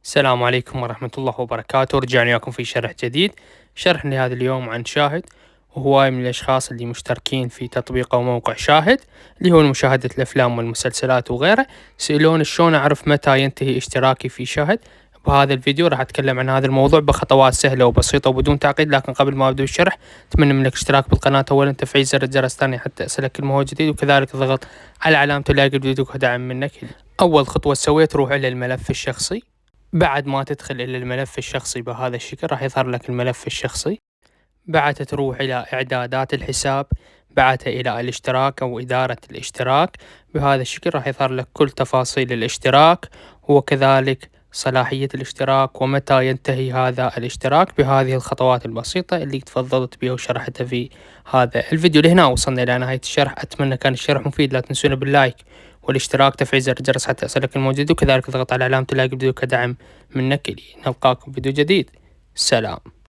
السلام عليكم ورحمة الله وبركاته. رجعنا وياكم في شرح جديد. شرح لهذا اليوم عن شاهد، وهواي من الأشخاص اللي مشتركين في تطبيق أو موقع شاهد اللي هو مشاهدة الأفلام والمسلسلات وغيره. سألون شلون أعرف متى ينتهي اشتراكي في شاهد. بهذا الفيديو راح أتكلم عن هذا الموضوع بخطوات سهلة وبسيطة وبدون تعقيد، لكن قبل ما أبدأ بالشرح أتمنى منك اشتراك بالقناة أولا، تفعيل زر الجرس ثانيا حتى يصلك كل ما هو جديد، وكذلك اضغط على علامة اللايك الفيديو كدعم منك. أول خطوة سويت تروح إلى الملف الشخصي. بعد ما تدخل إلى الملف الشخصي بهذا الشكل راح يظهر لك الملف الشخصي. بعد تروح إلى إعدادات الحساب، بعد إلى الاشتراك أو إدارة الاشتراك. بهذا الشكل راح يظهر لك كل تفاصيل الاشتراك، وكذلك صلاحية الاشتراك ومتى ينتهي هذا الاشتراك بهذه الخطوات البسيطة اللي تفضلت بها وشرحتها في هذا الفيديو. لهنا وصلنا إلى نهاية الشرح. أتمنى كان الشرح مفيد. لا تنسونا باللايك والاشتراك تفعيل زر الجرس حتى يصلك الموجود، وكذلك اضغط على علامة اللايك الفيديو كدعم منك لي. نلقاكم فيديو جديد. سلام.